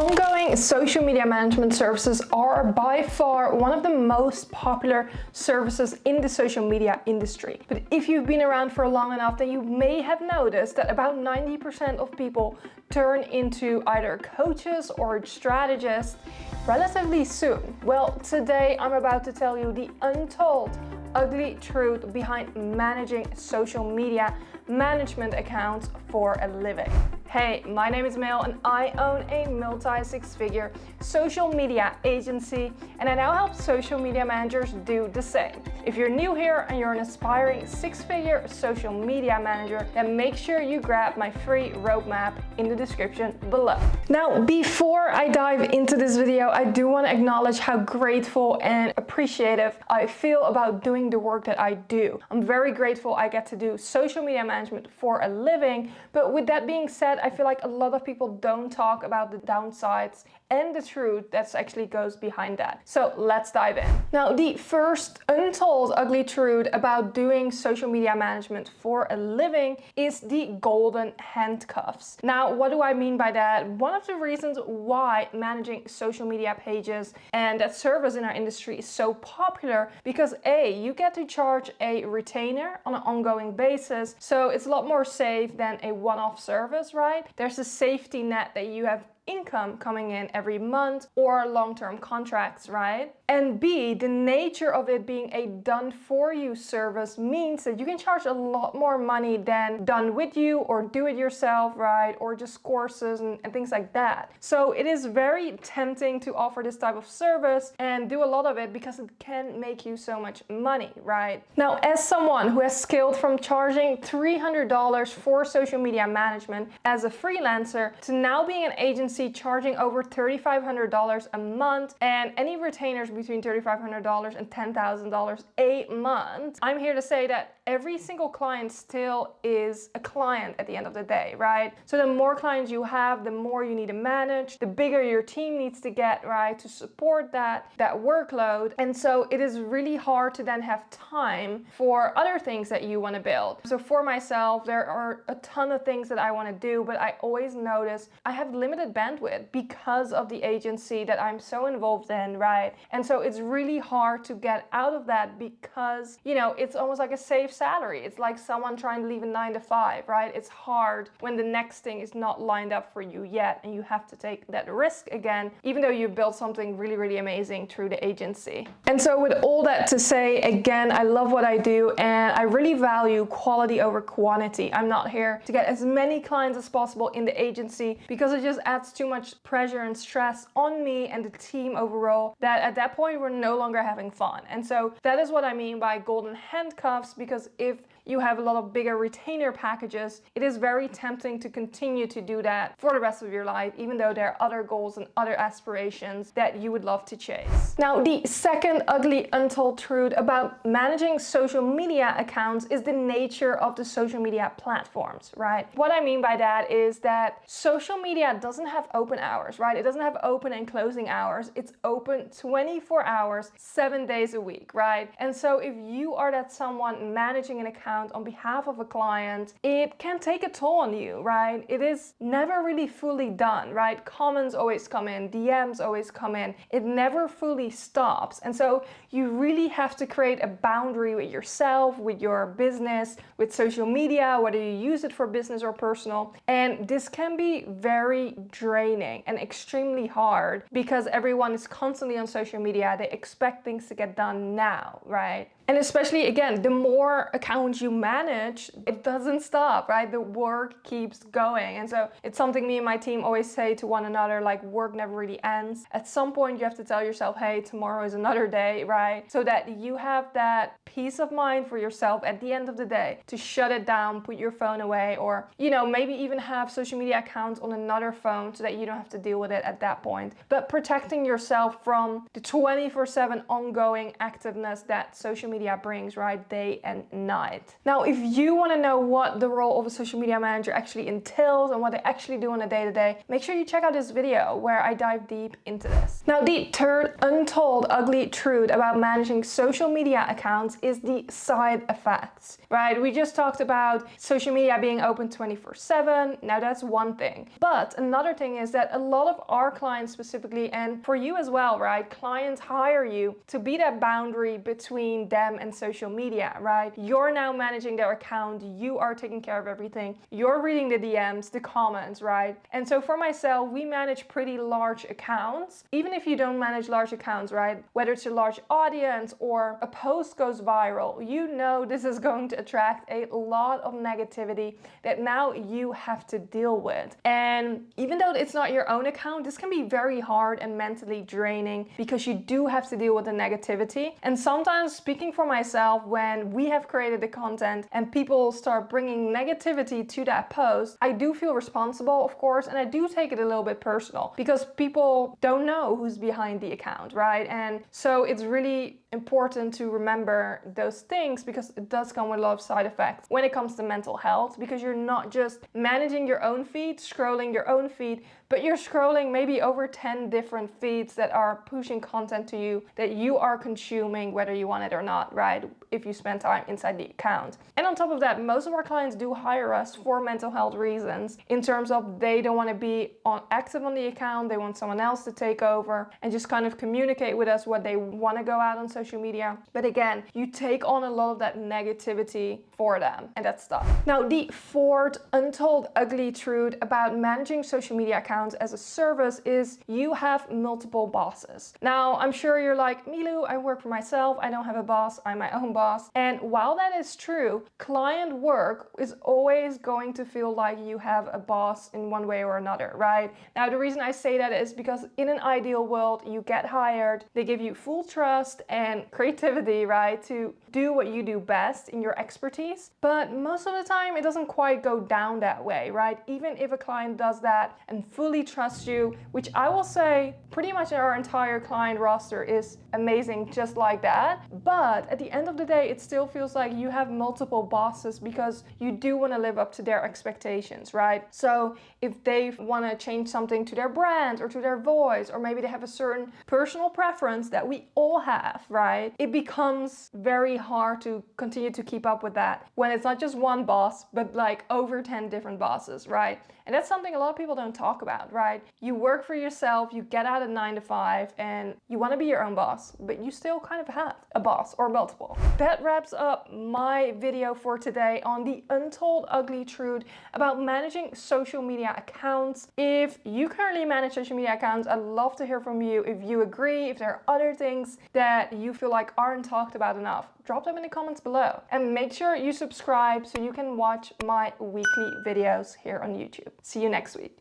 Ongoing social media management services are by far one of the most popular services in the social media industry. But if you've been around for long enough, then you may have noticed that about 90% of people turn into either coaches or strategists relatively soon. Well, today I'm about to tell you the untold, ugly truth behind managing social media management accounts for a living. Hey, my name is Milou and I own a multi-six-figure social media agency, and I now help social media managers do the same. If you're new here and you're an aspiring six-figure social media manager, then make sure you grab my free roadmap in the description below. Now, before I dive into this video, I do want to acknowledge how grateful and appreciative I feel about doing the work that I do. I'm very grateful I get to do social media management for a living, but with that being said, I feel like a lot of people don't talk about the downsides and the truth that actually goes behind that. So let's dive in. Now, the first untold ugly truth about doing social media management for a living is the golden handcuffs. Now, what do I mean by that? One of the reasons why managing social media pages and that service in our industry is so popular, because A, you get to charge a retainer on an ongoing basis. So it's a lot more safe than a one-off service, right? There's a safety net that you have income coming in every month or long-term contracts, right? And B, the nature of it being a done-for-you service means that you can charge a lot more money than done with you or do it yourself, right? Or just courses and things like that. So it is very tempting to offer this type of service and do a lot of it because it can make you so much money, right? Now, as someone who has scaled from charging $300 for social media management as a freelancer to now being an agency charging over $3,500 a month and any retainers between $3,500 and $10,000 a month, I'm here to say that every single client still is a client at the end of the day, right? So the more clients you have, the more you need to manage, the bigger your team needs to get, right, to support that workload. And so it is really hard to then have time for other things that you want to build. So for myself, there are a ton of things that I want to do, but I always notice I have limited bandwidth because of the agency that I'm so involved in, right? And so it's really hard to get out of that because, you know, it's almost like a safe salary. It's like someone trying to leave a 9 to 5, right? It's hard when the next thing is not lined up for you yet and you have to take that risk again, even though you've built something really, really amazing through the agency. And so with all that to say, again, I love what I do and I really value quality over quantity. I'm not here to get as many clients as possible in the agency because it just adds too much pressure and stress on me and the team overall that at that point we're no longer having fun. And so that is what I mean by golden handcuffs, because if you have a lot of bigger retainer packages, it is very tempting to continue to do that for the rest of your life, even though there are other goals and other aspirations that you would love to chase. Now, the second ugly untold truth about managing social media accounts is the nature of the social media platforms, right? What I mean by that is that social media doesn't have open hours, right? It doesn't have open and closing hours. It's open 24 hours, 7 days a week, right? And so if you are that someone managing an account on behalf of a client, it can take a toll on you, right? It is never really fully done, right? Comments always come in, DMs always come in. It never fully stops. And so you really have to create a boundary with yourself, with your business, with social media, whether you use it for business or personal. And this can be very draining and extremely hard because everyone is constantly on social media. They expect things to get done now, right? And especially, again, the more accounts you manage, it doesn't stop, right? The work keeps going. And so it's something me and my team always say to one another, like, work never really ends. At some point, you have to tell yourself, hey, tomorrow is another day, right? So that you have that peace of mind for yourself at the end of the day to shut it down, put your phone away, or, you know, maybe even have social media accounts on another phone so that you don't have to deal with it at that point. But protecting yourself from the 24/7 ongoing activeness that social media media brings, right? Day and night. Now, if you want to know what the role of a social media manager actually entails and what they actually do on a day-to-day, make sure you check out this video where I dive deep into this. Now, the third untold ugly truth about managing social media accounts is the side effects, right? We just talked about social media being open 24/7. Now, that's one thing. But another thing is that a lot of our clients specifically, and for you as well, right? Clients hire you to be that boundary between them and social media, right? You're now managing their account. You are taking care of everything. You're reading the DMs, the comments, right? And so for myself, we manage pretty large accounts. Even if you don't manage large accounts, right? Whether it's a large audience or a post goes viral, you know this is going to attract a lot of negativity that now you have to deal with. And even though it's not your own account, this can be very hard and mentally draining because you do have to deal with the negativity. And sometimes, speaking for myself, when we have created the content and people start bringing negativity to that post, I do feel responsible, of course, and I do take it a little bit personal because people don't know who's behind the account, right? And so it's really important to remember those things because it does come with a lot of side effects when it comes to mental health, because you're not just managing your own feed, scrolling your own feed, but you're scrolling maybe over 10 different feeds that are pushing content to you that you are consuming whether you want it or not, right? If you spend time inside the account. And on top of that, most of our clients do hire us for mental health reasons in terms of they don't want to be active on the account, they want someone else to take over and just kind of communicate with us what they want to go out on social media. But again, you take on a lot of that negativity for them, and that's tough. Now, the fourth untold ugly truth about managing social media accounts as a service is you have multiple bosses. Now, I'm sure you're like, Milou, I work for myself, I don't have a boss, I'm my own boss. And while that is true, client work is always going to feel like you have a boss in one way or another, right? Now, the reason I say that is because in an ideal world, you get hired, they give you full trust and creativity, right, to do what you do best in your expertise. But most of the time, it doesn't quite go down that way, right? Even if a client does that and fully trusts you, which I will say pretty much our entire client roster is amazing just like that. But at the end of the day, it still feels like you have multiple bosses because you do want to live up to their expectations, right? So if they want to change something to their brand or to their voice, or maybe they have a certain personal preference that we all have, right? It becomes very hard to continue to keep up with that when it's not just one boss, but like over 10 different bosses, right? And that's something a lot of people don't talk about, right? You work for yourself, you get out at 9 to 5, and you want to be your own boss, but you still kind of have a boss or multiple. That wraps up my video for today on the untold ugly truth about managing social media accounts. If you currently manage social media accounts, I'd love to hear from you. If you agree, if there are other things that you feel like aren't talked about enough, drop them in the comments below. And make sure you subscribe so you can watch my weekly videos here on YouTube. See you next week.